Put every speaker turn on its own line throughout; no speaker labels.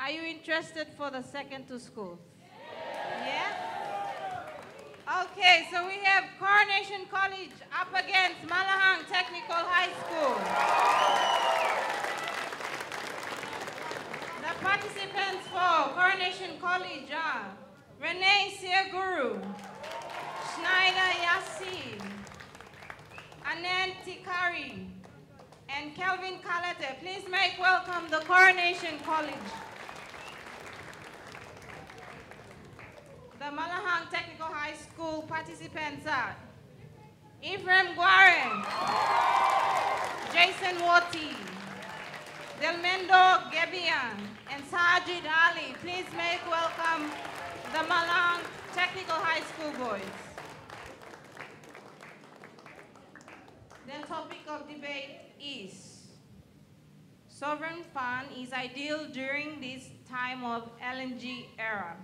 Are you interested for the second to school? Yeah? Okay, so we have Coronation College up against Malahang Technical High School. The participants for Coronation College are Renee Siaguru, Schneider Yassin, Anand Tikari, and Kelvin Kalete. Please make welcome the Coronation College. The Malahang Technical High School participants are Ephraim Guaren, Jason Wati, Delmendo Gebian, and Sajid Ali. Please make welcome the Malahang Technical High School boys. The topic of debate is sovereign fund is ideal during this time of LNG era.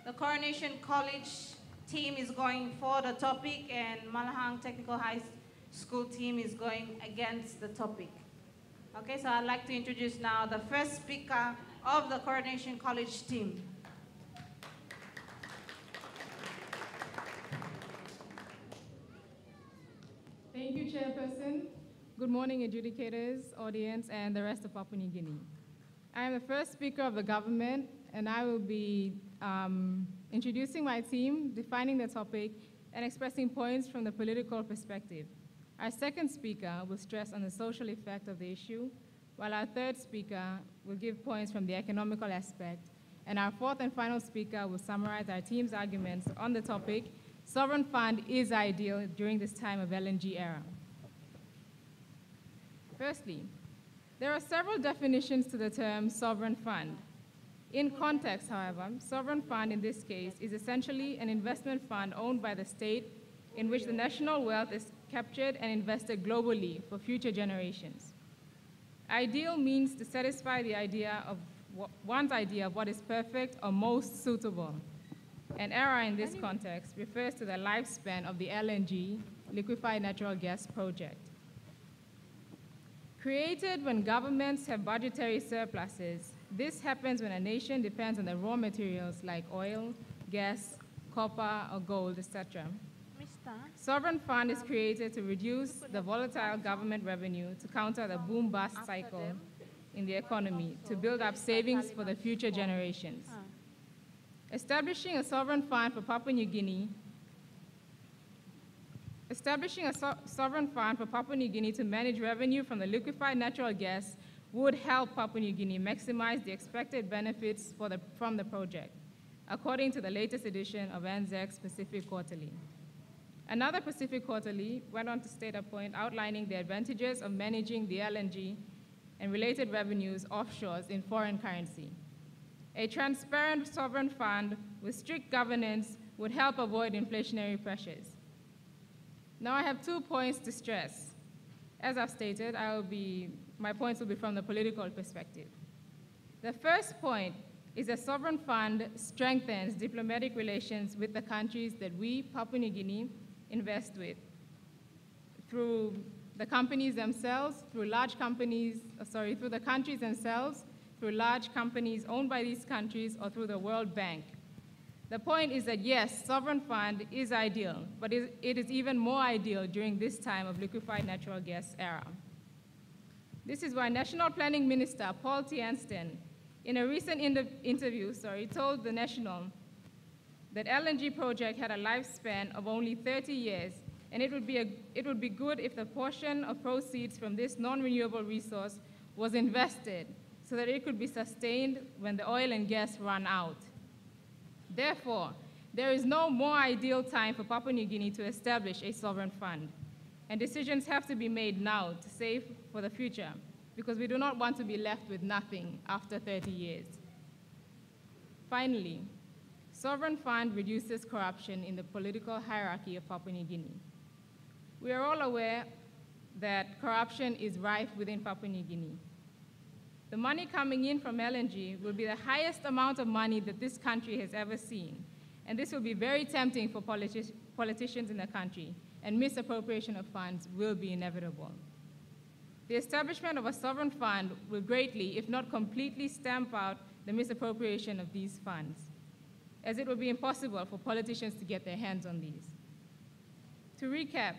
The Coronation College team is going for the topic and Malahang Technical High School team is going against the topic. Okay, so I'd like to introduce now the first speaker of the Coronation College team.
Thank you, Chairperson. Good morning, adjudicators, audience, and the rest of Papua New Guinea. I am the first speaker of the government, and I will be introducing my team, defining the topic, and expressing points from the political perspective. Our second speaker will stress on the social effect of the issue, while our third speaker will give points from the economical aspect, and our fourth and final speaker will summarize our team's arguments on the topic, sovereign fund is ideal during this time of LNG era. Firstly, there are several definitions to the term sovereign fund. In context, however, sovereign fund in this case is essentially an investment fund owned by the state in which the national wealth is captured and invested globally for future generations. Ideal means to satisfy the idea of one's idea of what is perfect or most suitable. An era in this context refers to the lifespan of the LNG, liquefied natural gas project. Created when governments have budgetary surpluses, this happens when a nation depends on the raw materials like oil, gas, copper, or gold, etc. Sovereign fund is created to reduce the volatile government revenue to counter the boom-bust cycle in the economy, to build up savings for the future generations. Establishing a sovereign fund for Papua New Guinea to manage revenue from the liquefied natural gas would help Papua New Guinea maximize the expected benefits from the project, according to the latest edition of ANZAC's Pacific Quarterly. Another Pacific Quarterly went on to state a point outlining the advantages of managing the LNG and related revenues offshores in foreign currency. A transparent sovereign fund with strict governance would help avoid inflationary pressures. Now I have 2 points to stress. As I've stated, my points will be from the political perspective. The first point is that sovereign fund strengthens diplomatic relations with the countries that we, Papua New Guinea, invest with, through the companies themselves, through the countries themselves, through large companies owned by these countries, or through the World Bank. The point is that yes, sovereign fund is ideal, but it is even more ideal during this time of liquefied natural gas era. This is why National Planning Minister Paul Tianston, in a recent interview, told the National that LNG project had a lifespan of only 30 years, and it would be good if the portion of proceeds from this non-renewable resource was invested so that it could be sustained when the oil and gas run out. Therefore, there is no more ideal time for Papua New Guinea to establish a sovereign fund, and decisions have to be made now to save for the future, because we do not want to be left with nothing after 30 years. Finally, sovereign fund reduces corruption in the political hierarchy of Papua New Guinea. We are all aware that corruption is rife within Papua New Guinea. The money coming in from LNG will be the highest amount of money that this country has ever seen, and this will be very tempting for politicians in the country, and misappropriation of funds will be inevitable. The establishment of a sovereign fund will greatly, if not completely, stamp out the misappropriation of these funds, as it would be impossible for politicians to get their hands on these. To recap,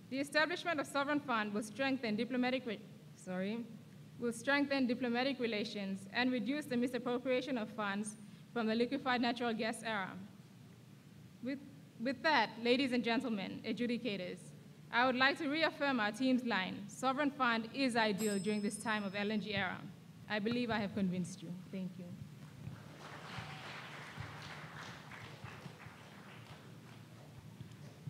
the establishment of sovereign fund will strengthen diplomatic relations and reduce the misappropriation of funds from the liquefied natural gas era. With that, ladies and gentlemen, adjudicators, I would like to reaffirm our team's line. Sovereign fund is ideal during this time of LNG era. I believe I have convinced you. Thank you.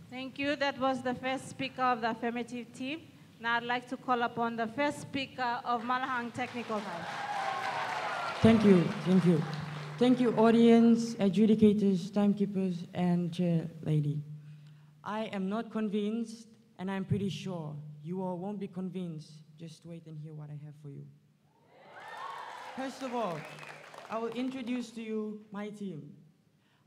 Thank you. That was the first speaker of the affirmative team. Now I'd like to call upon the first speaker of Malahang Technical House.
Thank you, thank you. Thank you, audience, adjudicators, timekeepers, and chair lady. I am not convinced, and I'm pretty sure you all won't be convinced. Just wait and hear what I have for you. First of all, I will introduce to you my team.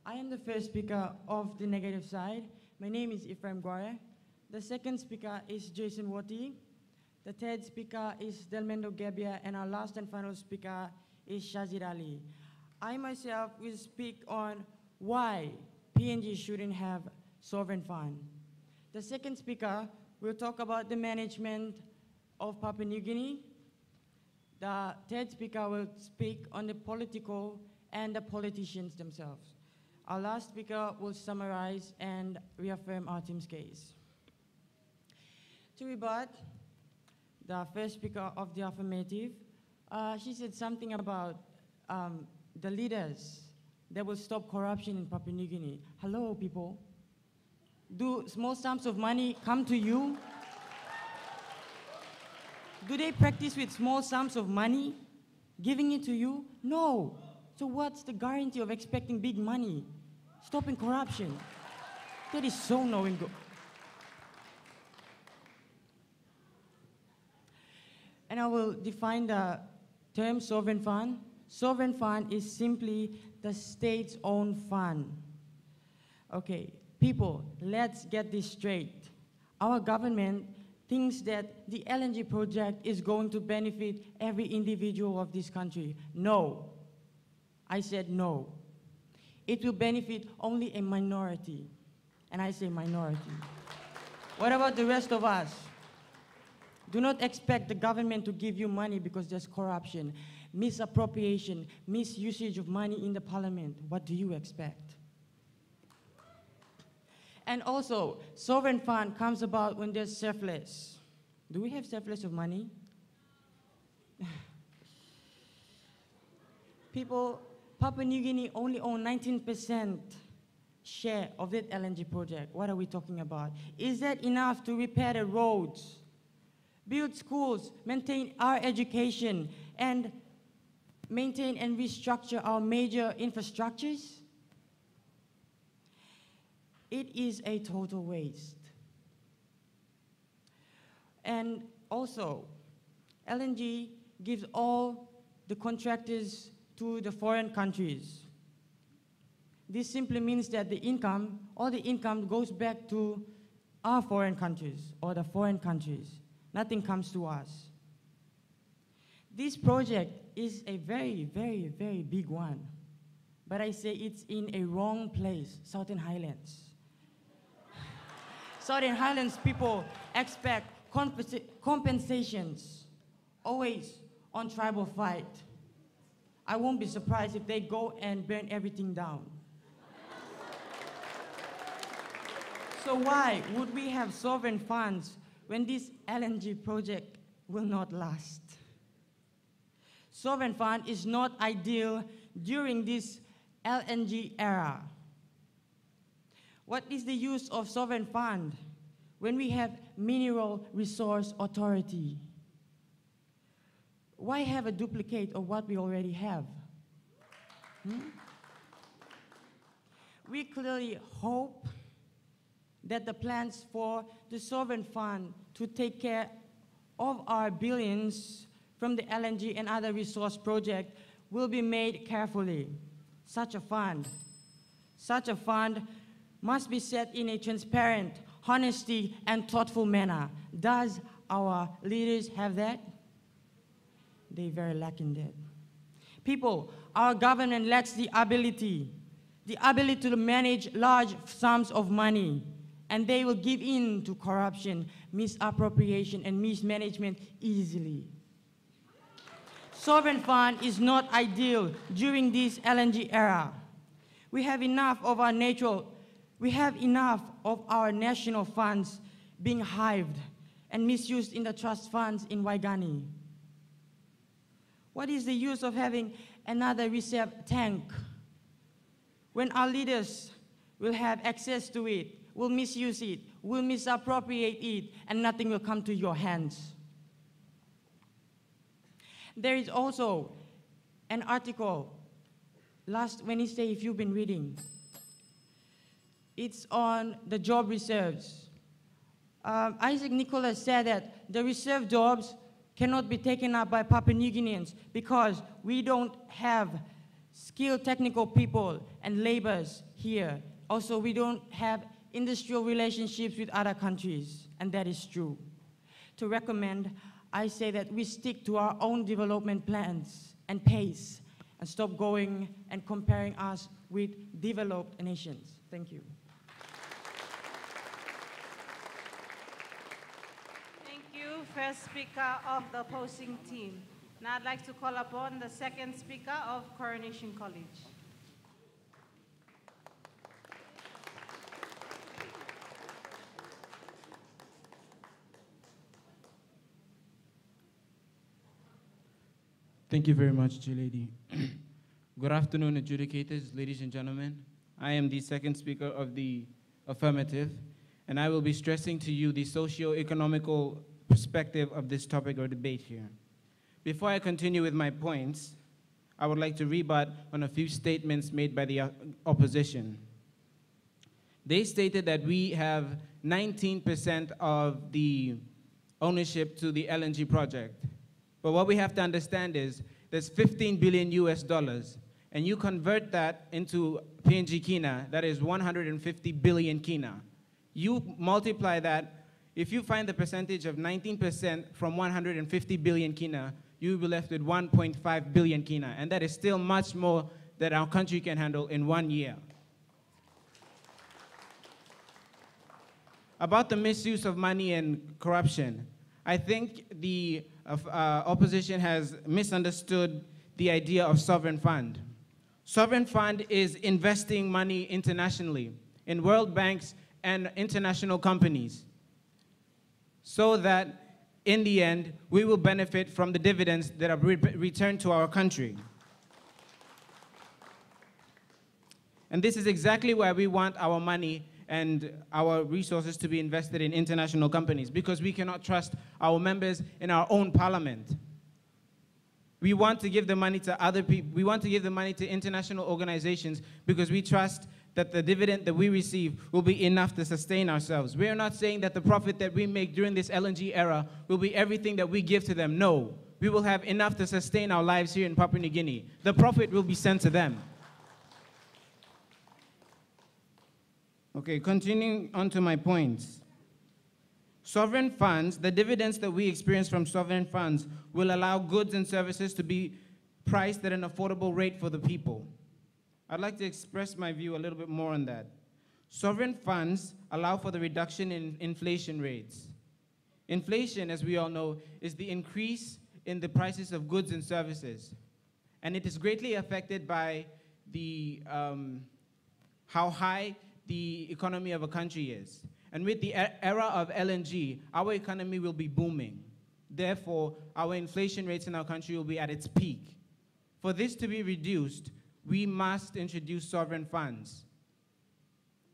I am the first speaker of the negative side. My name is Ephraim Guare. The second speaker is Jason Wati. The third speaker is Delmendo Gabia, and our last and final speaker is Shazid Ali. I myself will speak on why PNG shouldn't have sovereign fund. The second speaker will talk about the management of Papua New Guinea. The third speaker will speak on the political and the politicians themselves. Our last speaker will summarize and reaffirm our team's case. To rebut the first speaker of the affirmative, she said something about the leaders that will stop corruption in Papua New Guinea. Hello, people. Do small sums of money come to you? Do they practice with small sums of money, giving it to you? No. So what's the guarantee of expecting big money? Stopping corruption. That is so knowing. And I will define the term sovereign fund. Sovereign fund is simply the state's own fund. Okay, people, let's get this straight. Our government thinks that the LNG project is going to benefit every individual of this country. No. I said no. It will benefit only a minority. And I say minority. What about the rest of us? Do not expect the government to give you money because there's corruption, misappropriation, misusage of money in the parliament. What do you expect? And also, sovereign fund comes about when there's surplus. Do we have surplus of money? People, Papua New Guinea only own 19% share of that LNG project. What are we talking about? Is that enough to repair the roads, build schools, maintain our education, and maintain and restructure our major infrastructures? It is a total waste. And also, LNG gives all the contractors to the foreign countries. This simply means that the income, all the income goes back to our foreign countries or the foreign countries. Nothing comes to us. This project is a very, very, very big one. But I say it's in a wrong place, Southern Highlands. Southern Highlands people expect compensations, always on tribal fight. I won't be surprised if they go and burn everything down. So why would we have sovereign funds when this LNG project will not last? Sovereign fund is not ideal during this LNG era. What is the use of sovereign fund when we have mineral resource authority? Why have a duplicate of what we already have? We clearly hope that the plans for the sovereign fund to take care of our billions from the LNG and other resource projects will be made carefully. Such a fund must be set in a transparent, honesty, and thoughtful manner. Does our leaders have that? They very lack in that. People, our government lacks the ability to manage large sums of money, and they will give in to corruption, misappropriation, and mismanagement easily. Sovereign fund is not ideal during this LNG era. We have enough of our national funds being hived and misused in the trust funds in Waigani. What is the use of having another reserve tank when our leaders will have access to it, will misuse it, will misappropriate it, and nothing will come to your hands? There is also an article last Wednesday, if you've been reading. It's on the job reserves. Isaac Nicholas said that the reserve jobs cannot be taken up by Papua New Guineans because we don't have skilled technical people and laborers here. Also, we don't have industrial relationships with other countries, and that is true. To recommend, I say that we stick to our own development plans and pace and stop going and comparing us with developed nations. Thank you.
Thank you, first speaker of the opposing team. Now I'd like to call upon the second speaker of Coronation College.
Thank you very much, Lady. Good afternoon, adjudicators, ladies and gentlemen. I am the second speaker of the affirmative, and I will be stressing to you the socio-economical perspective of this topic or debate here. Before I continue with my points, I would like to rebut on a few statements made by the opposition. They stated that we have 19% of the ownership to the LNG project. But what we have to understand is there's 15 billion US dollars, and you convert that into PNG Kina, that is 150 billion Kina. You multiply that, if you find the percentage of 19% from 150 billion Kina, you will be left with 1.5 billion Kina, and that is still much more than our country can handle in 1 year. About the misuse of money and corruption, I think the opposition has misunderstood the idea of sovereign fund. Sovereign fund is investing money internationally in world banks and international companies so that in the end we will benefit from the dividends that are returned to our country. And this is exactly why we want our money and our resources to be invested in international companies, because we cannot trust our members in our own parliament. We want to give the money to other people. We want to give the money to international organizations because we trust that the dividend that we receive will be enough to sustain ourselves. We are not saying that the profit that we make during this LNG era will be everything that we give to them. No, we will have enough to sustain our lives here in Papua New Guinea. The profit will be sent to them. Okay, continuing on to my points. Sovereign funds, the dividends that we experience from sovereign funds will allow goods and services to be priced at an affordable rate for the people. I'd like to express my view a little bit more on that. Sovereign funds allow for the reduction in inflation rates. Inflation, as we all know, is the increase in the prices of goods and services. And it is greatly affected by the, how high the economy of a country is. And with the era of LNG, our economy will be booming. Therefore, our inflation rates in our country will be at its peak. For this to be reduced, we must introduce sovereign funds.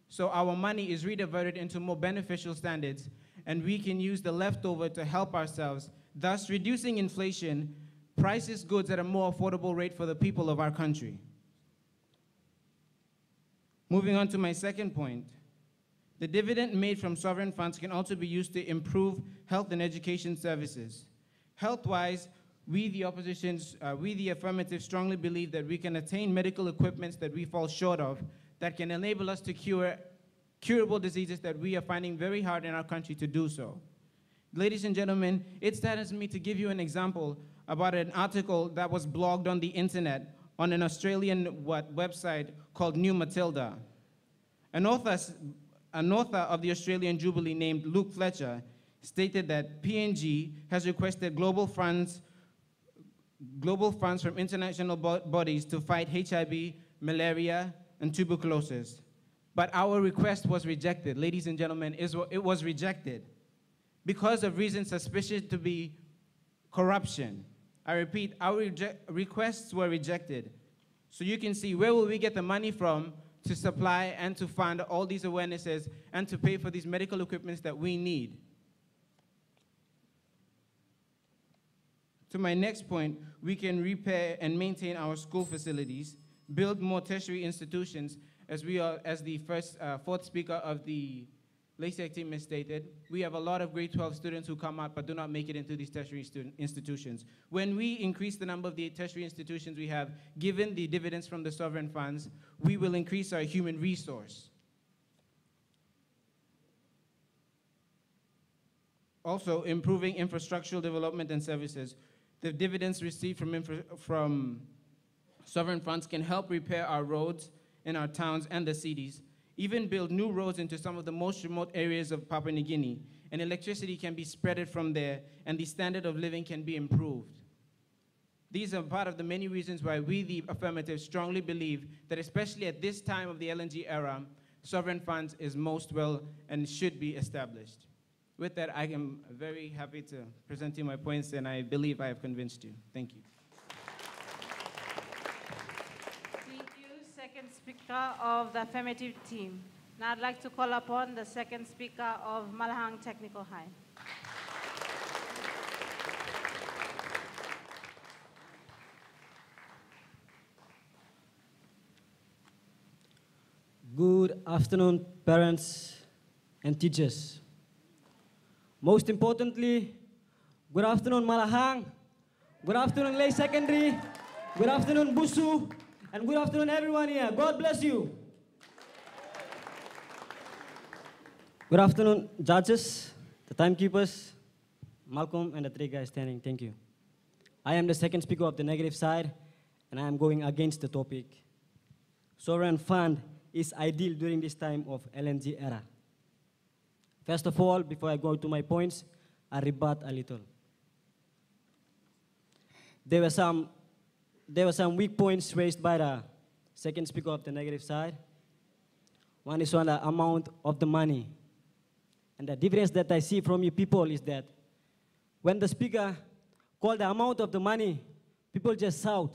So our money is rediverted into more beneficial standards, and we can use the leftover to help ourselves, thus reducing inflation, prices goods at a more affordable rate for the people of our country. Moving on to my second point, the dividend made from sovereign funds can also be used to improve health and education services. Health-wise, we the affirmative strongly believe that we can attain medical equipments that we fall short of that can enable us to cure curable diseases that we are finding very hard in our country to do so. Ladies and gentlemen, it saddens me to give you an example about an article that was blogged on the internet on an Australian website called New Matilda. An author of the Australian Jubilee named Luke Fletcher stated that PNG has requested global funds from international bodies to fight HIV, malaria, and tuberculosis. But our request was rejected. Ladies and gentlemen, it was rejected because of reasons suspicious to be corruption. I repeat, our requests were rejected. So you can see, where will we get the money from to supply and to fund all these awarenesses and to pay for these medical equipments that we need? To my next point, we can repair and maintain our school facilities, build more tertiary institutions, as the fourth speaker of the LASIK team has stated. We have a lot of grade 12 students who come out but do not make it into these tertiary institutions. When we increase the number of the tertiary institutions we have, given the dividends from the sovereign funds, we will increase our human resource. Also, improving infrastructural development and services. The dividends received from sovereign funds can help repair our roads in our towns and the cities, even build new roads into some of the most remote areas of Papua New Guinea, and electricity can be spreaded from there, and the standard of living can be improved. These are part of the many reasons why we, the affirmative, strongly believe that especially at this time of the LNG era, sovereign funds is most well and should be established. With that, I am very happy to present you my points, and I believe I have convinced you. Thank you.
Thank you, second speaker of the affirmative team. Now I'd like to call upon the second speaker of Malahang Technical High.
Good afternoon, parents and teachers. Most importantly, good afternoon, Malahang. Good afternoon, Lay Secondary. Good afternoon, Busu. And good afternoon, everyone here. God bless you. Good afternoon, judges, the timekeepers, Malcolm, and the three guys standing. Thank you. I am the second speaker of the negative side, and I am going against the topic. Sovereign fund is ideal during this time of LNG era. First of all, before I go to my points, I rebut a little. There were some weak points raised by the second speaker of the negative side. One is on the amount of the money. And the difference that I see from you people is that when the speaker called the amount of the money, people just shout,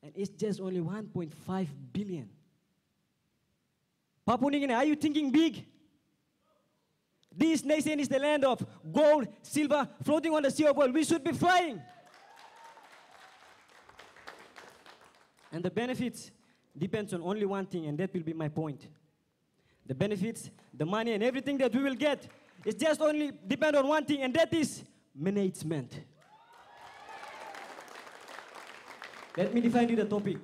and it's just only 1.5 billion. Papua New Guinea, are you thinking big? This nation is the land of gold, silver, floating on the sea of oil. We should be flying. And the benefits depends on only one thing, and that will be my point. The benefits, the money, and everything that we will get is just only depend on one thing, and that is management. Let me define you the topic.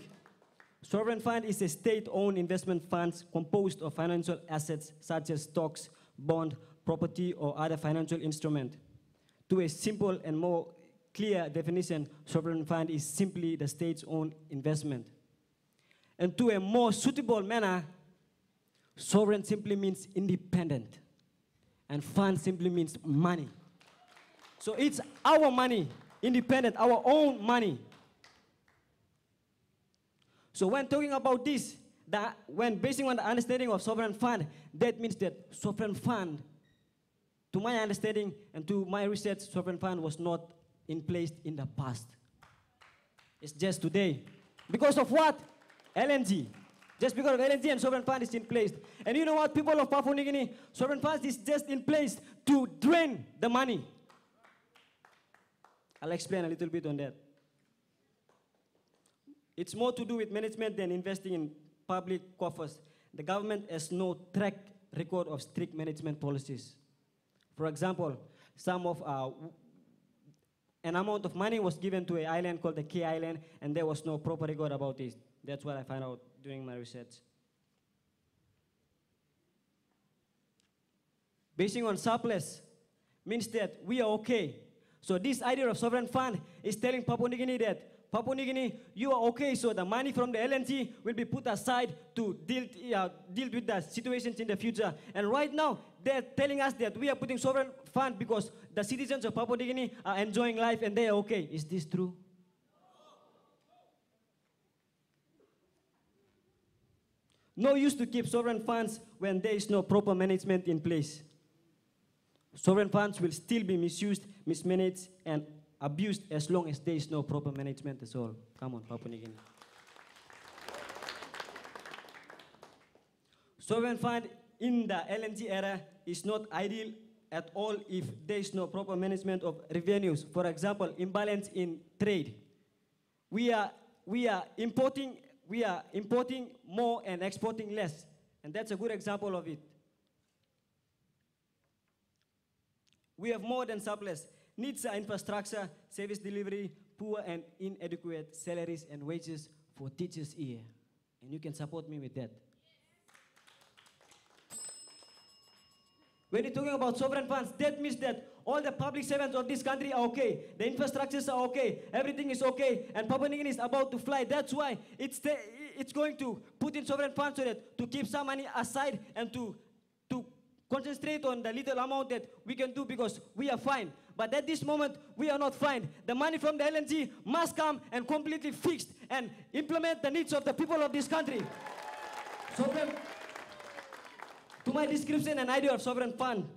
Sovereign fund is a state-owned investment fund composed of financial assets such as stocks, bond, property, or other financial instrument. To a simple and more clear definition, sovereign fund is simply the state's own investment. And to a more suitable manner, sovereign simply means independent, and fund simply means money. So it's our money, independent, our own money. So when talking about this, when basing on the understanding of sovereign fund, that means that sovereign fund, to my understanding and to my research, sovereign fund was not in place in the past. It's just today. Because of what? LNG. Just because of LNG and sovereign fund is in place. And you know what, people of Papua New Guinea, sovereign fund is just in place to drain the money. I'll explain a little bit on that. It's more to do with management than investing in public coffers. The government has no track record of strict management policies. For example, an amount of money was given to an island called the K Island, and there was no proper record about it. That's what I found out during my research. Basing on surplus means that we are okay. So this idea of sovereign fund is telling Papua New Guinea that, Papua New Guinea, you are okay, so the money from the LNG will be put aside to deal with the situations in the future. And right now, they're telling us that we are putting sovereign fund because the citizens of Papua New Guinea are enjoying life and they are okay. Is this true? No use to keep sovereign funds when there is no proper management in place. Sovereign funds will still be misused, mismanaged, and abused as long as there is no proper management as well. Come on, Papua New Guinea. Sovereign fund in the LNG era is not ideal at all if there is no proper management of revenues. For example, imbalance in trade. We are importing more and exporting less, and that's a good example of it. We have more than surplus. Needs are infrastructure, service delivery, poor and inadequate salaries and wages for teachers here. And you can support me with that. When you're talking about sovereign funds, that means that all the public servants of this country are okay, the infrastructures are okay, everything is okay, and Papua New Guinea is about to fly. That's why it's going to put in sovereign funds so that to keep some money aside and to concentrate on the little amount that we can do because we are fine. But at this moment, we are not fine. The money from the LNG must come and completely fixed and implement the needs of the people of this country. Sovereign, to my description and idea of sovereign fund.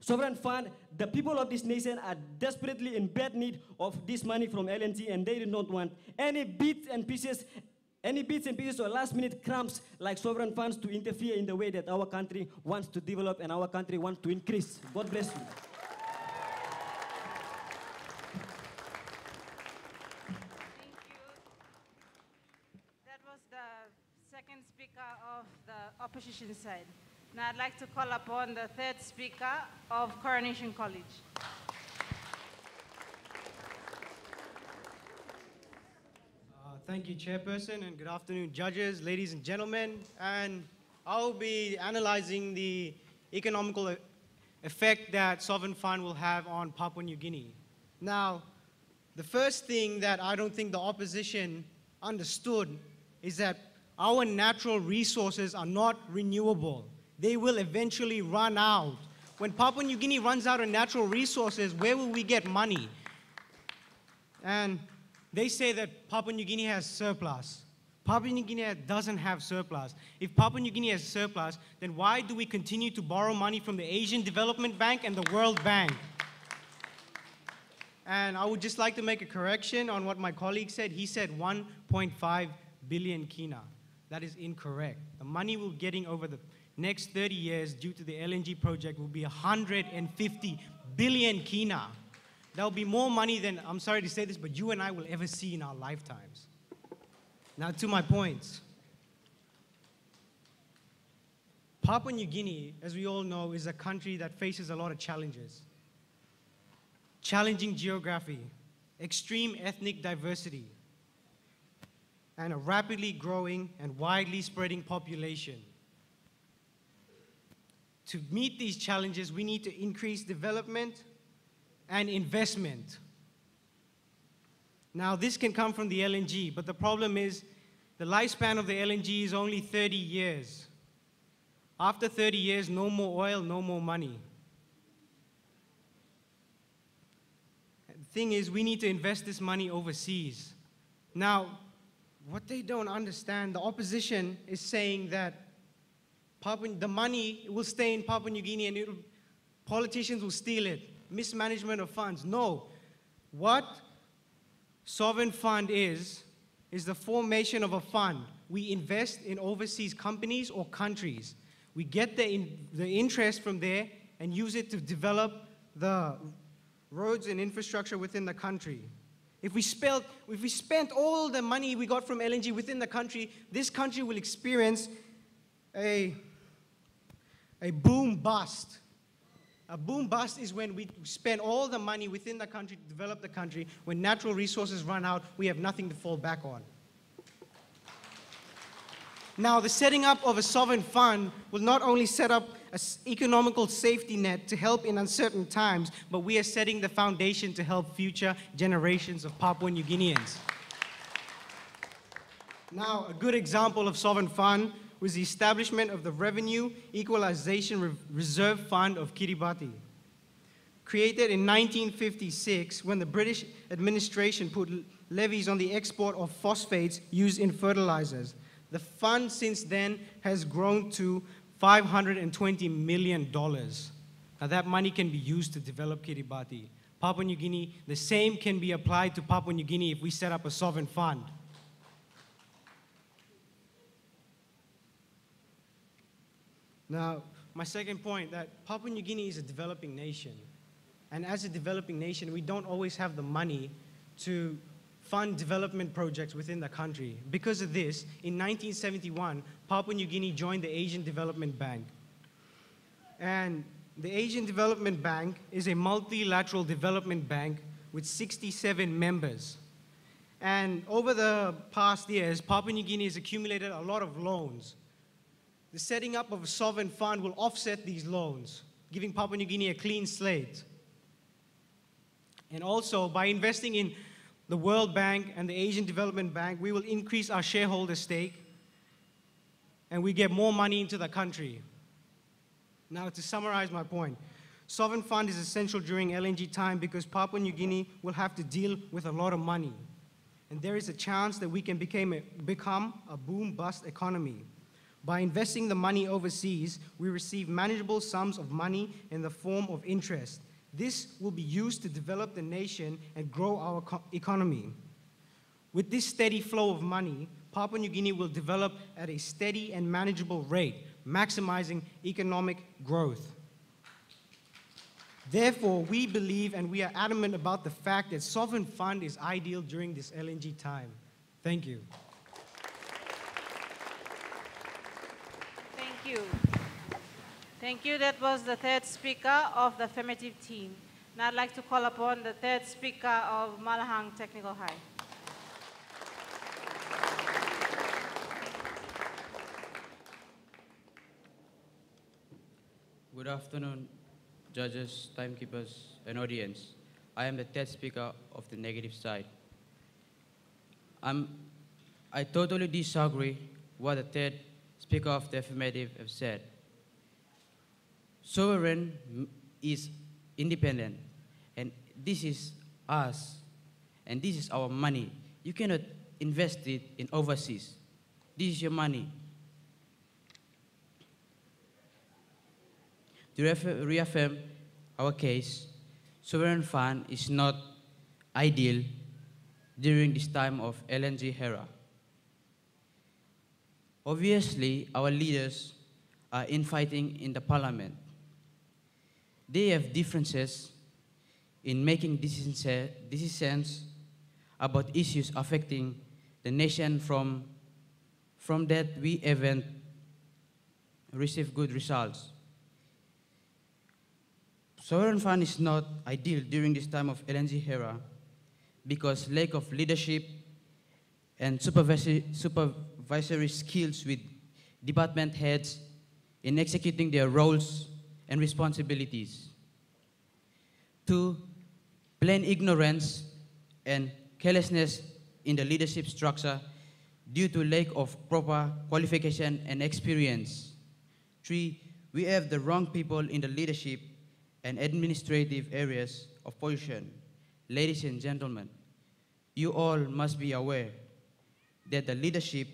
Sovereign fund, the people of this nation are desperately in bad need of this money from LNG and they do not want any bits and pieces or last-minute crumbs like sovereign funds to interfere in the way that our country wants to develop and our country wants to increase. God bless you.
Thank you. That was the second speaker of the opposition side. Now I'd like to call upon the third speaker of Coronation College.
Thank you, Chairperson, and good afternoon, judges, ladies and gentlemen. And I'll be analyzing the economical effect that sovereign fund will have on Papua New Guinea. Now, the first thing that I don't think the opposition understood is that our natural resources are not renewable. They will eventually run out. When Papua New Guinea runs out of natural resources, where will we get money? And they say that Papua New Guinea has surplus. Papua New Guinea doesn't have surplus. If Papua New Guinea has surplus, then why do we continue to borrow money from the Asian Development Bank and the World Bank? And I would just like to make a correction on what my colleague said. He said 1.5 billion kina. That is incorrect. The money we're getting over the next 30 years due to the LNG project will be 150 billion kina. There'll be more money than, I'm sorry to say this, but you and I will ever see in our lifetimes. Now to my points. Papua New Guinea, as we all know, is a country that faces a lot of challenges. Challenging geography, extreme ethnic diversity, and a rapidly growing and widely spreading population. To meet these challenges, we need to increase development and investment. Now, this can come from the LNG, but the problem is the lifespan of the LNG is only 30 years. After 30 years, no more oil, no more money. The thing is, we need to invest this money overseas. Now, what they don't understand, the opposition is saying that the money will stay in Papua New Guinea and politicians will steal it. Mismanagement of funds. No. What sovereign fund is the formation of a fund. We invest in overseas companies or countries. We get the interest from there and use it to develop the roads and infrastructure within the country. If we spent all the money we got from LNG within the country, this country will experience a boom bust. A boom bust is when we spend all the money within the country to develop the country. When natural resources run out, we have nothing to fall back on. Now, the setting up of a sovereign fund will not only set up an economical safety net to help in uncertain times, but we are setting the foundation to help future generations of Papua New Guineans. Now, a good example of sovereign fund was the establishment of the Revenue Equalization Reserve Fund of Kiribati. Created in 1956 when the British administration put levies on the export of phosphates used in fertilizers. The fund since then has grown to $520 million. Now that money can be used to develop Kiribati. Papua New Guinea, the same can be applied to Papua New Guinea if we set up a sovereign fund. Now, my second point, that Papua New Guinea is a developing nation. And as a developing nation, we don't always have the money to fund development projects within the country. Because of this, in 1971, Papua New Guinea joined the Asian Development Bank. And the Asian Development Bank is a multilateral development bank with 67 members. And over the past years, Papua New Guinea has accumulated a lot of loans. The setting up of a sovereign fund will offset these loans, giving Papua New Guinea a clean slate. And also, by investing in the World Bank and the Asian Development Bank, we will increase our shareholder stake and we get more money into the country. Now, to summarize my point, sovereign fund is essential during LNG time because Papua New Guinea will have to deal with a lot of money. And there is a chance that we can become a boom-bust economy. By investing the money overseas, we receive manageable sums of money in the form of interest. This will be used to develop the nation and grow our economy. With this steady flow of money, Papua New Guinea will develop at a steady and manageable rate, maximizing economic growth. Therefore, we believe and we are adamant about the fact that sovereign fund is ideal during this LNG time. Thank you.
Thank you. Thank you. That was the third speaker of the affirmative team. Now I'd like to call upon the third speaker of Malahang Technical High.
Good afternoon, judges, timekeepers, and audience. I am the third speaker of the negative side. I totally disagree what the third speaker of the affirmative have said. Sovereign is independent, and this is us, and this is our money. You cannot invest it in overseas. This is your money. To reaffirm our case, sovereign fund is not ideal during this time of LNG era. Obviously, our leaders are infighting in the parliament. They have differences in making decisions about issues affecting the nation. From that, we haven't received good results. Sovereign fund is not ideal during this time of LNG era because lack of leadership and supervisory skills with department heads in executing their roles and responsibilities. 2, plain ignorance and carelessness in the leadership structure due to lack of proper qualification and experience. 3, we have the wrong people in the leadership and administrative areas of position. Ladies and gentlemen, you all must be aware that the leadership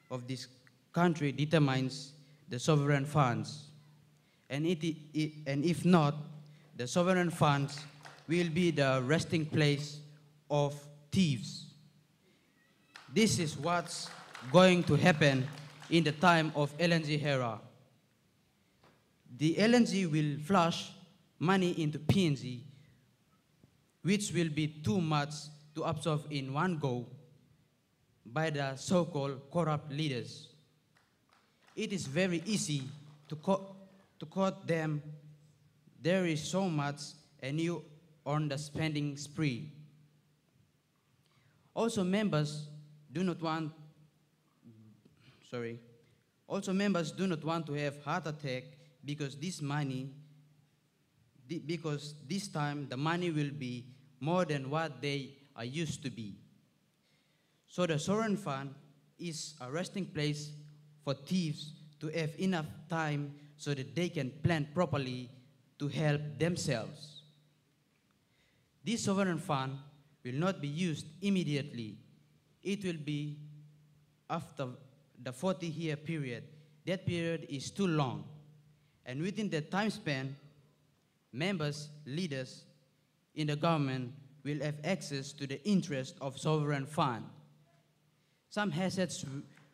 of this country determines the sovereign funds. And if not, the sovereign funds will be the resting place of thieves. This is what's going to happen in the time of LNG era. The LNG will flush money into PNG, which will be too much to absorb in one go by the so-called corrupt leaders. It is very easy to quote them. There is so much, and you on the spending spree. Also, members do not want, Also, members do not want to have heart attack because because this time the money will be more than what they are used to be. So the sovereign fund is a resting place for thieves to have enough time so that they can plan properly to help themselves. This sovereign fund will not be used immediately. It will be after the 40-year period. That period is too long. And within that time span, members, leaders in the government will have access to the interest of sovereign fund. Some assets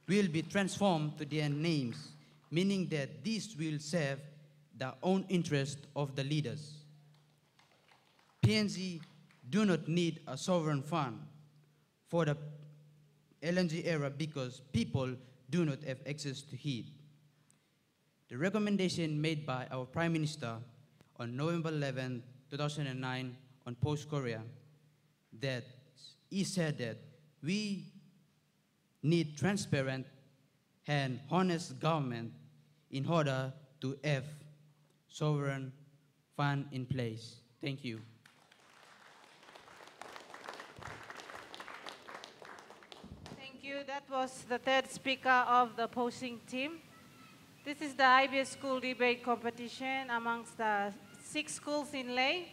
will be transformed to their names, meaning that these will serve the own interest of the leaders. PNG do not need a sovereign fund for the LNG era because people do not have access to heat. The recommendation made by our Prime Minister on November 11, 2009 on Post-Korea, that he said that we need transparent and honest government in order to have sovereign fund in place. Thank you.
Thank you. That was the third speaker of the opposing team. This is the IBS school debate competition amongst the 6 schools in Leh.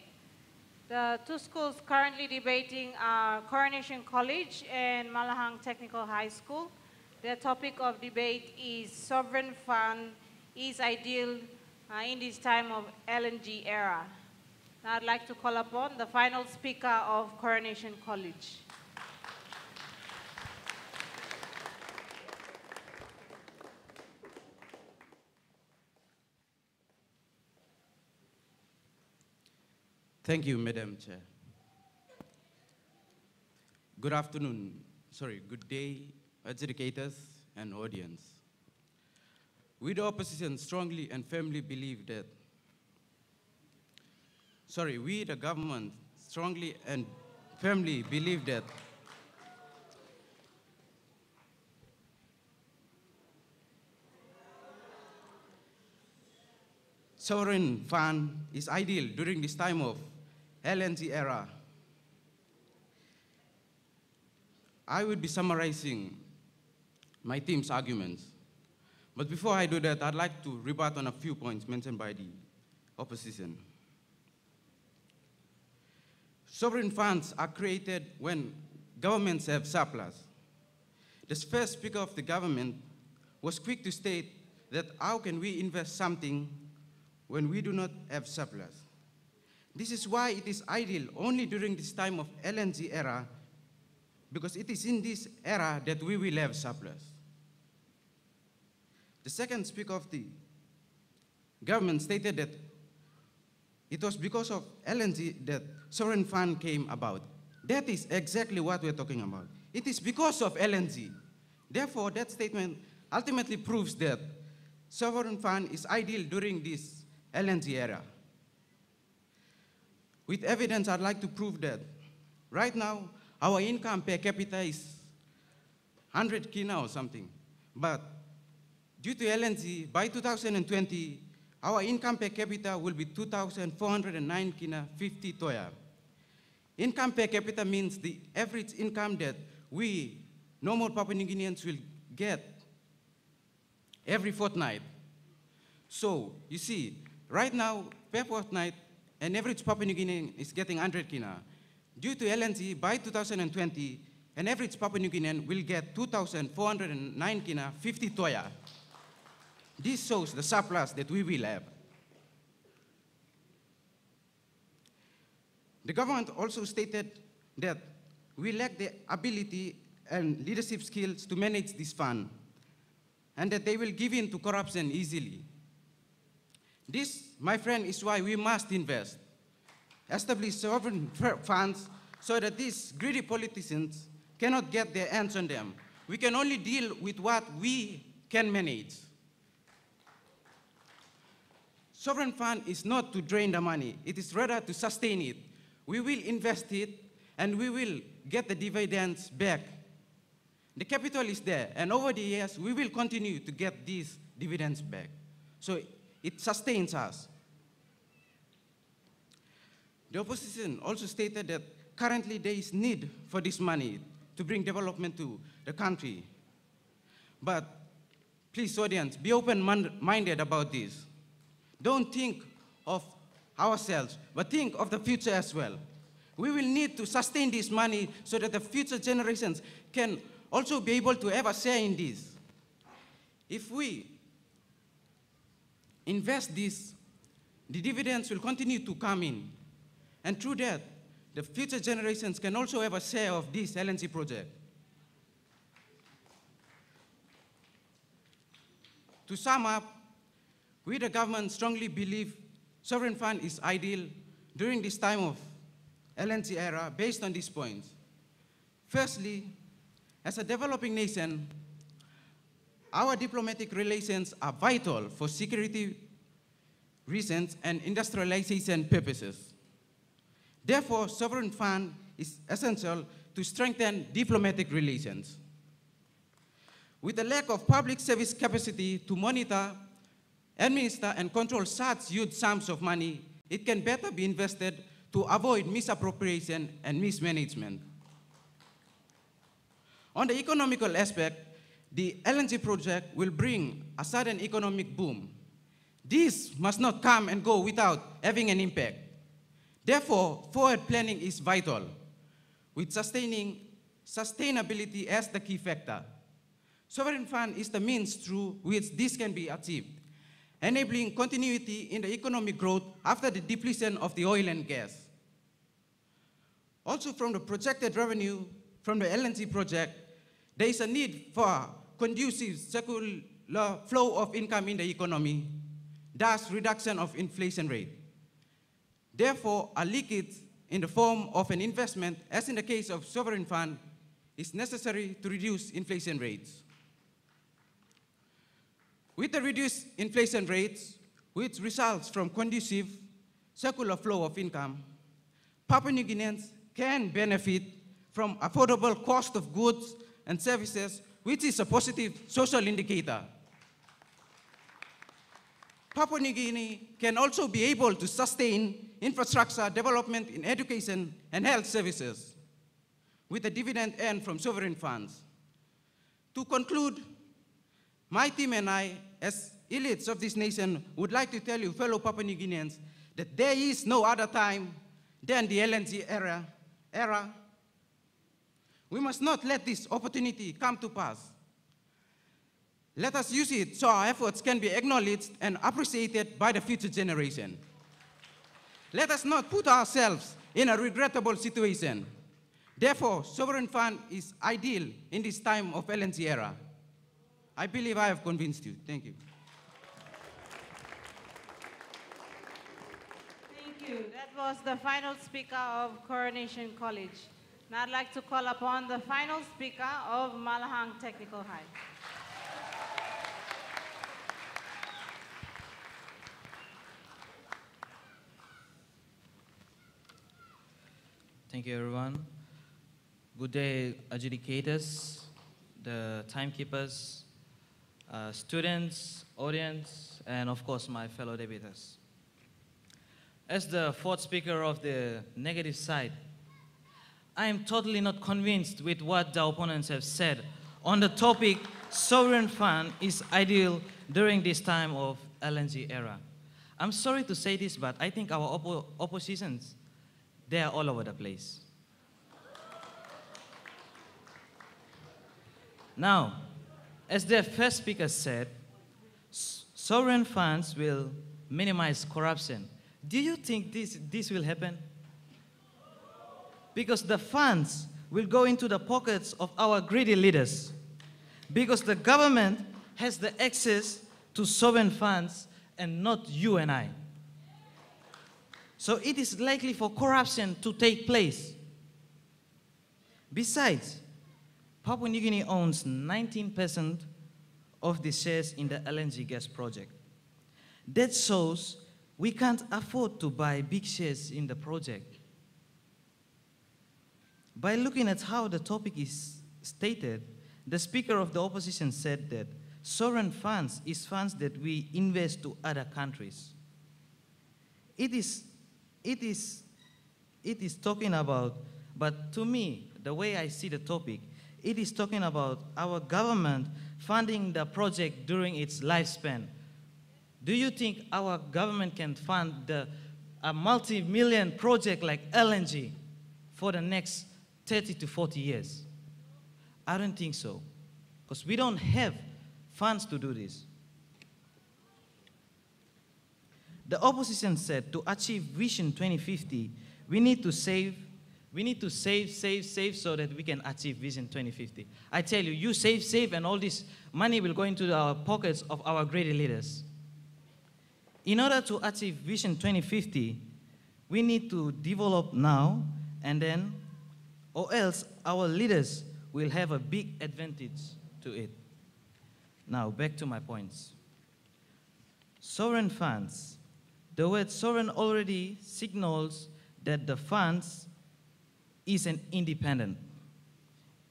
The 2 schools currently debating are Coronation College and Malahang Technical High School. The topic of debate is sovereign fund is ideal in this time of LNG era. Now I'd like to call upon the final speaker of Coronation College.
Thank you, Madam Chair. Good afternoon, good day, educators and audience. We, the opposition, strongly and firmly believe that, we, the government, strongly and firmly believe that sovereign fund is ideal during this time of LNG era. I will be summarizing my team's arguments. But before I do that, I'd like to rebut on a few points mentioned by the opposition. Sovereign funds are created when governments have surplus. The first speaker of the government was quick to state that how can we invest something when we do not have surplus? This is why it is ideal only during this time of LNG era, because it is in this era that we will have surplus. The second speaker of the government stated that it was because of LNG that sovereign fund came about. That is exactly what we're talking about. It is because of LNG. Therefore, that statement ultimately proves that sovereign fund is ideal during this LNG era. With evidence, I'd like to prove that. Right now, our income per capita is 100 kina or something. But due to LNG, by 2020, our income per capita will be 2,409 kina 50 toya. Income per capita means the average income that we, normal Papua New Guineans, will get every fortnight. So, you see, right now, per fortnight, an average Papua New Guinean is getting 100 kina. Due to LNG, by 2020, an average Papua New Guinean will get 2,409 kina 50 toya. This shows the surplus that we will have. The government also stated that we lack the ability and leadership skills to manage this fund, and that they will give in to corruption easily. This, my friend, is why we must invest, establish sovereign funds so that these greedy politicians cannot get their hands on them. We can only deal with what we can manage. Sovereign fund is not to drain the money. It is rather to sustain it. We will invest it, and we will get the dividends back. The capital is there, and over the years, we will continue to get these dividends back. So it sustains us. The opposition also stated that currently there is need for this money to bring development to the country. But please, audience, be open-minded about this. Don't think of ourselves, but think of the future as well. We will need to sustain this money so that the future generations can also be able to have a share in this. If we invest this, the dividends will continue to come in. And through that, the future generations can also have a share of this LNG project. To sum up, we, the government, strongly believe sovereign fund is ideal during this time of LNG era based on these points. Firstly, as a developing nation, our diplomatic relations are vital for security reasons and industrialization purposes. Therefore, sovereign fund is essential to strengthen diplomatic relations. With the lack of public service capacity to monitor, administer, and control such huge sums of money, it can better be invested to avoid misappropriation and mismanagement. On the economical aspect, the LNG project will bring a sudden economic boom. This must not come and go without having an impact. Therefore, forward planning is vital, with sustainability as the key factor. Sovereign fund is the means through which this can be achieved, enabling continuity in the economic growth after the depletion of the oil and gas. Also, from the projected revenue from the LNG project, there is a need for conducive circular flow of income in the economy, thus reduction of inflation rate. Therefore, a leakage in the form of an investment, as in the case of sovereign fund, is necessary to reduce inflation rates. With the reduced inflation rates, which results from conducive circular flow of income, Papua New Guineans can benefit from affordable cost of goods and services, which is a positive social indicator. Papua New Guinea can also be able to sustain infrastructure development in education and health services with the dividend earned from sovereign funds. To conclude, my team and I, as elites of this nation, would like to tell you, fellow Papua New Guineans, that there is no other time than the LNG era. We must not let this opportunity come to pass. Let us use it so our efforts can be acknowledged and appreciated by the future generation. Let us not put ourselves in a regrettable situation. Therefore, sovereign fund is ideal in this time of LNG era. I believe I have convinced you. Thank you.
Thank you. That was the final speaker of Coronation College. Now I'd like to call upon the final speaker of Malahang Technical High.
Thank you, everyone. Good day, adjudicators, the timekeepers, students, audience, and of course, my fellow debaters. As the fourth speaker of the negative side, I am totally not convinced with what the opponents have said on the topic, sovereign fund is ideal during this time of LNG era. I'm sorry to say this, but I think our oppositions, they are all over the place. Now, as the first speaker said, sovereign funds will minimize corruption. Do you think this will happen? Because the funds will go into the pockets of our greedy leaders. Because the government has the access to sovereign funds and not you and I. So it is likely for corruption to take place. Besides, Papua New Guinea owns 19% of the shares in the LNG gas project. That shows we can't afford to buy big shares in the project. By looking at how the topic is stated, the Speaker of the Opposition said that sovereign funds is funds that we invest to other countries. It is talking about, but to me, the way I see the topic, it is talking about our government funding the project during its lifespan. Do you think our government can fund a multi-million project like LNG for the next 30 to 40 years? I don't think so, because we don't have funds to do this. The opposition said to achieve Vision 2050, we need to save so that we can achieve Vision 2050. I tell you, you save, and all this money will go into our pockets of our greedy leaders. In order to achieve Vision 2050, we need to develop now and then, or else our leaders will have a big advantage to it. Now, back to my points. Sovereign funds. The word sovereign already signals that the funds is an independent.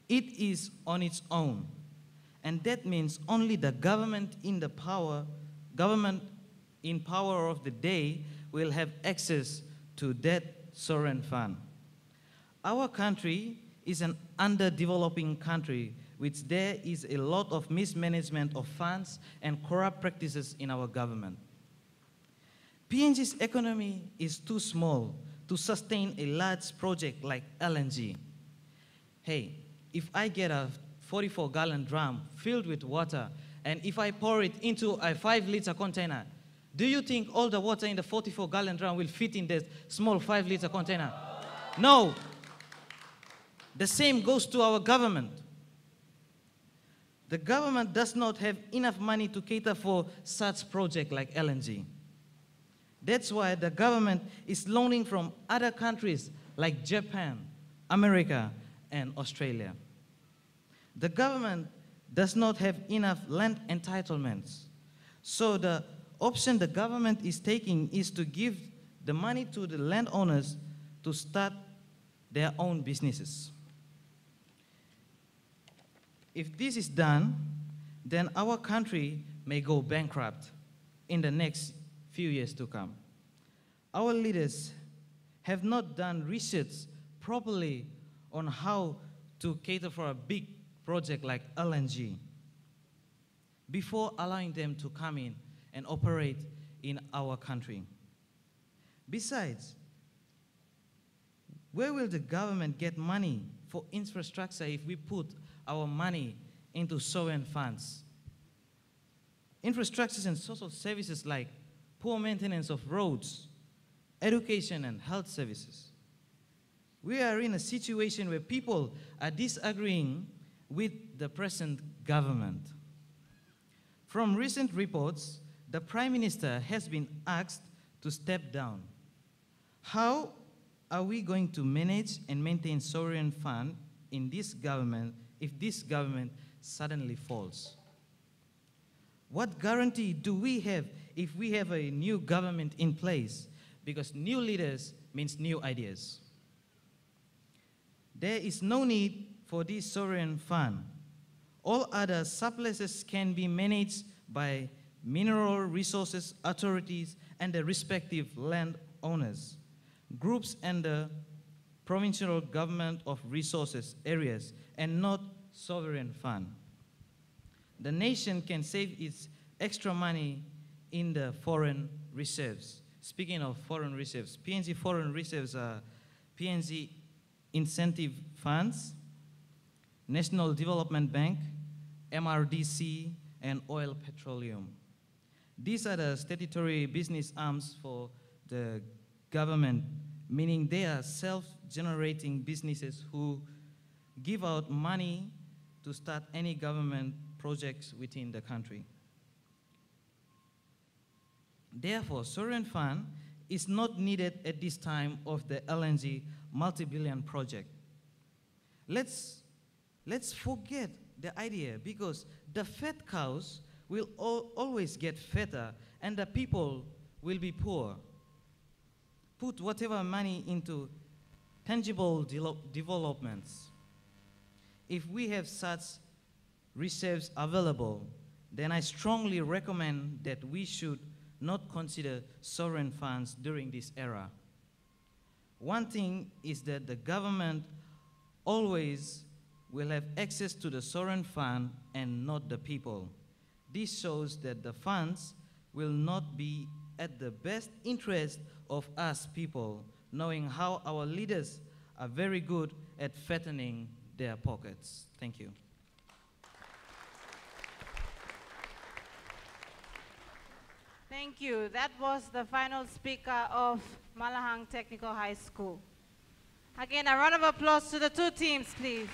It is on its own. And that means only the government in power of the day will have access to that sovereign fund. Our country is an underdeveloping country, which there is a lot of mismanagement of funds and corrupt practices in our government. PNG's economy is too small to sustain a large project like LNG. Hey, if I get a 44-gallon drum filled with water, and if I pour it into a 5-liter container, do you think all the water in the 44-gallon drum will fit in that small 5-liter container? No. The same goes to our government. The government does not have enough money to cater for such projects like LNG. That's why the government is loaning from other countries like Japan, America, and Australia. The government does not have enough land entitlements. So the option the government is taking is to give the money to the landowners to start their own businesses. If this is done, then our country may go bankrupt in the next few years to come. Our leaders have not done research properly on how to cater for a big project like LNG before allowing them to come in and operate in our country. Besides, where will the government get money for infrastructure if we put our money into sovereign funds? Infrastructures and social services like poor maintenance of roads, education and health services. We are in a situation where people are disagreeing with the present government. From recent reports, the Prime Minister has been asked to step down. How are we going to manage and maintain sovereign fund in this government if this government suddenly falls? What guarantee do we have if we have a new government in place? Because new leaders means new ideas. There is no need for this sovereign fund. All other surpluses can be managed by mineral resources authorities and the respective landowners, groups and the provincial government of resources areas, and not sovereign fund. The nation can save its extra money in the foreign reserves. Speaking of foreign reserves, PNG foreign reserves are PNG incentive funds, National Development Bank, MRDC, and oil petroleum. These are the statutory business arms for the government, meaning they are self-generating businesses who give out money to start any government projects within the country. Therefore, sovereign fund is not needed at this time of the LNG multi-billion project. Let's forget the idea, because the fat cows will always get fatter and the people will be poor. Put whatever money into tangible developments. If we have such reserves available, then I strongly recommend that we should not consider sovereign funds during this era. One thing is that the government always will have access to the sovereign fund and not the people. This shows that the funds will not be at the best interest of us people, knowing how our leaders are very good at fattening their pockets. Thank you.
Thank you. That was the final speaker of Malahang Technical High School. Again, a round of applause to the two teams, please.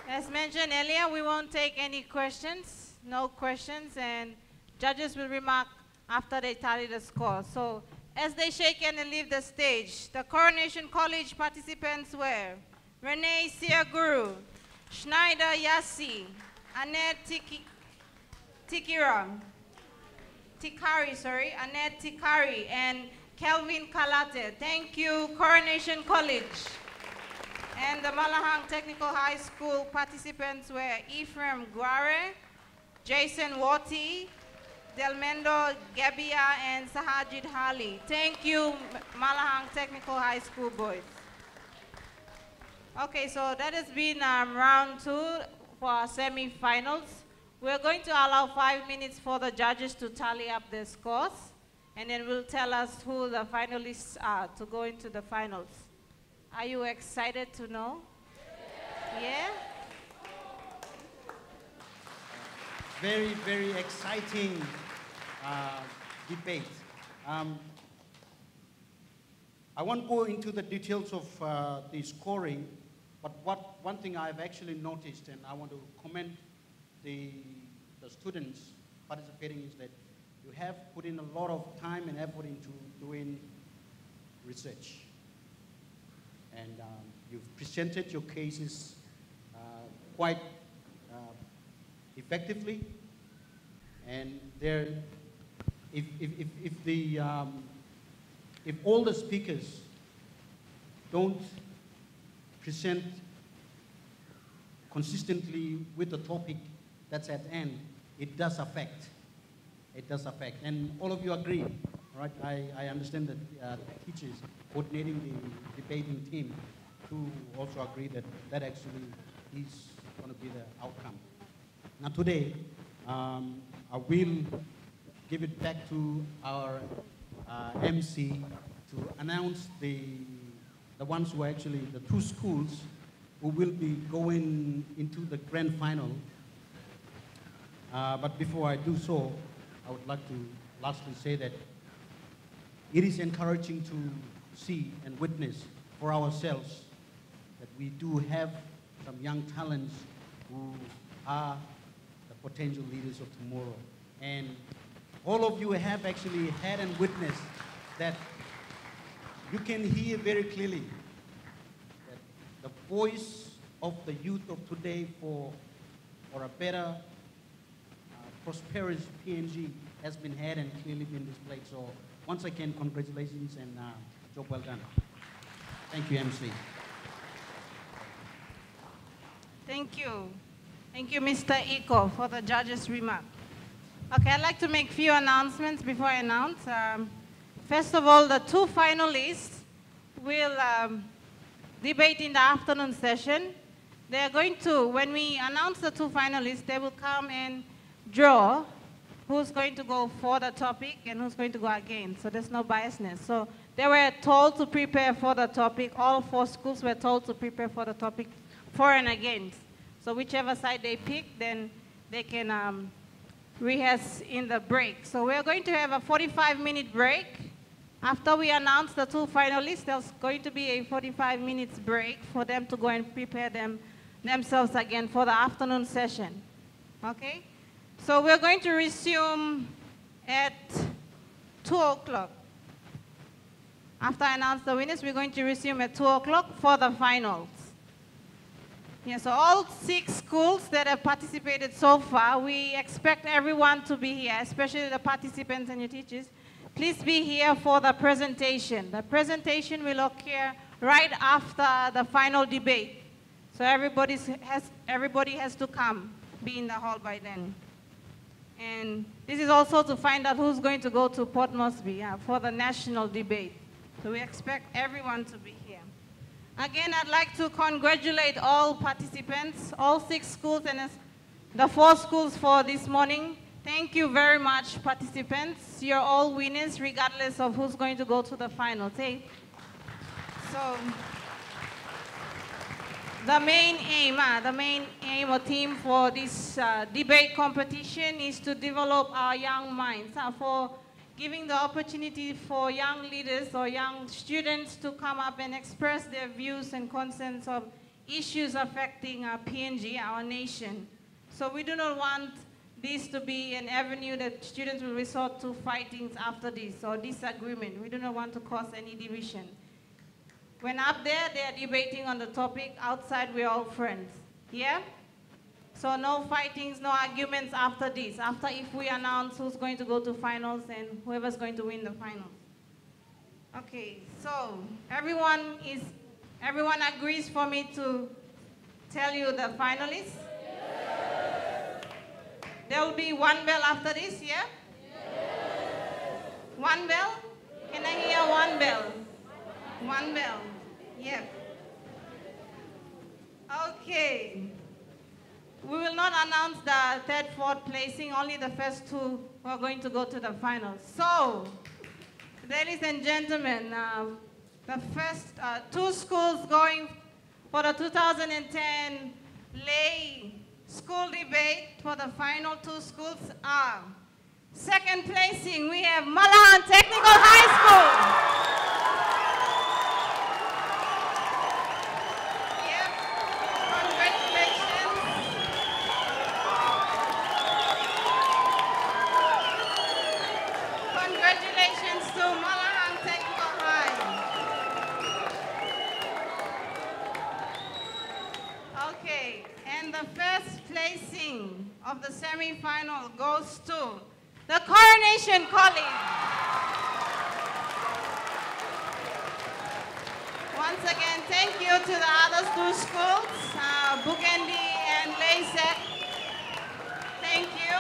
As mentioned earlier, we won't take any questions, no questions, and judges will remark after they tally the score. So as they shake hand and leave the stage, the Coronation College participants were Renee Siaguru, Schneider Yassi, Annette Annette Tikari, and Kelvin Kalate. Thank you, Coronation College. And the Malahang Technical High School participants were Ephraim Guare, Jason Wati, Delmendo Gabia, and Sahajid Hali. Thank you, Malahang Technical High School boys. Okay, so that has been round 2 for our semi-finals. We're going to allow 5 minutes for the judges to tally up their scores, and then we'll tell us who the finalists are to go into the finals. Are you excited to know? Yeah?
Very, very exciting debate. I won't go into the details of the scoring, but one thing I've actually noticed, and I want to commend the students participating, is that you have put in a lot of time and effort into doing research. And you've presented your cases quite effectively. And there, if all the speakers don't present consistently with the topic that's at hand, it does affect. It does affect. And all of you agree, right? I understand that the teachers coordinating the debating team to also agree that that actually is going to be the outcome. Now today, I will give it back to our MC to announce the ones who are actually the 2 schools who will be going into the grand final. But before I do so, I would like to lastly say that it is encouraging to see and witness for ourselves that we do have some young talents who are the potential leaders of tomorrow. And all of you have actually had and witnessed that you can hear very clearly that the voice of the youth of today for a better, prosperous PNG has been heard and clearly been displayed. So once again, congratulations and job well done. Thank you, MC.
Thank you. Thank you, Mr. Iko, for the judge's remark. Okay, I'd like to make a few announcements before I announce. First of all, the 2 finalists will debate in the afternoon session. They're going to, when we announce the 2 finalists, they will come and draw who's going to go for the topic and who's going to go against. So there's no biasness. So they were told to prepare for the topic. All 4 schools were told to prepare for the topic for and against. So whichever side they pick, then they can rehearse in the break. So we're going to have a 45-minute break. After we announce the 2 finalists, there's going to be a 45 minutes break for them to go and prepare themselves again for the afternoon session. Okay? So we're going to resume at 2 o'clock. After I announce the winners, we're going to resume at 2 o'clock for the finals. Yeah, so all 6 schools that have participated so far, we expect everyone to be here, especially the participants and your teachers. Please be here for the presentation. The presentation will occur right after the final debate. So everybody has to come, be in the hall by then. And this is also to find out who's going to go to Port Moresby for the national debate. So we expect everyone to be here. Again, I'd like to congratulate all participants, all 6 schools and the 4 schools for this morning. Thank you very much, participants. You're all winners, regardless of who's going to go to the finals. Hey? So, the main aim or theme for this debate competition is to develop our young minds, for giving the opportunity for young leaders or young students to come up and express their views and concerns of issues affecting our PNG, our nation. So we do not want this to be an avenue that students will resort to fightings after this or disagreement. We do not want to cause any division. When up there, they are debating on the topic. Outside, we're all friends. Yeah? So no fightings, no arguments after this. After if we announce who's going to go to finals and whoever's going to win the finals. Okay, so everyone agrees for me to tell you the finalists? Yes. There will be one bell after this, yeah? Yes. One bell? Can I hear one bell? One bell. Yep. Okay. We will not announce the 3rd, 4th placing, only the first 2 who are going to go to the finals. So, ladies and gentlemen, the first 2 schools going for the 2010 lay school debate for the final 2 schools are, 2nd placing, we have Malahan Technical High School. Of the semi-final goes to the Coronation College. Once again, thank you to the other 2 schools, Bukendi and Laysek. Thank you.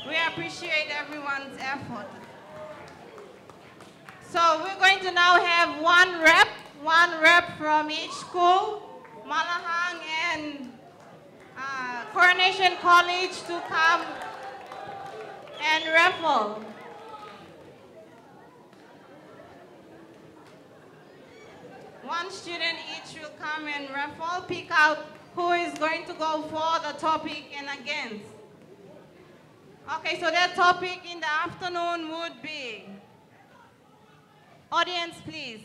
We appreciate everyone's effort. So we're going to now have one rep from each school, Malahang and Coronation College, to come and raffle. One student each will come and raffle, pick out who is going to go for the topic and against. Okay, so that topic in the afternoon would be, audience please.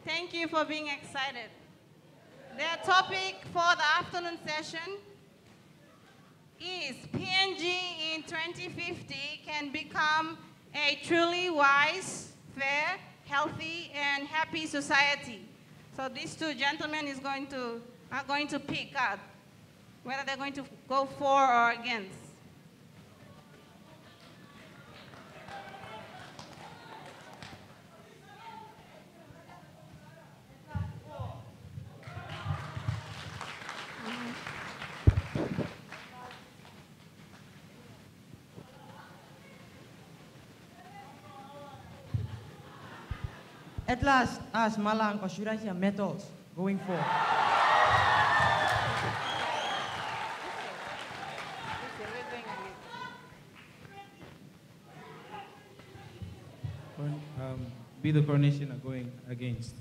Thank you for being excited. Their topic for the afternoon session is PNG in 2050 can become a truly wise, fair, healthy, and happy society. So these 2 gentlemen are going to pick out whether they're going to go for or against.
At last, ask Malang or should I say metals going for?
Be the Coronation are going against.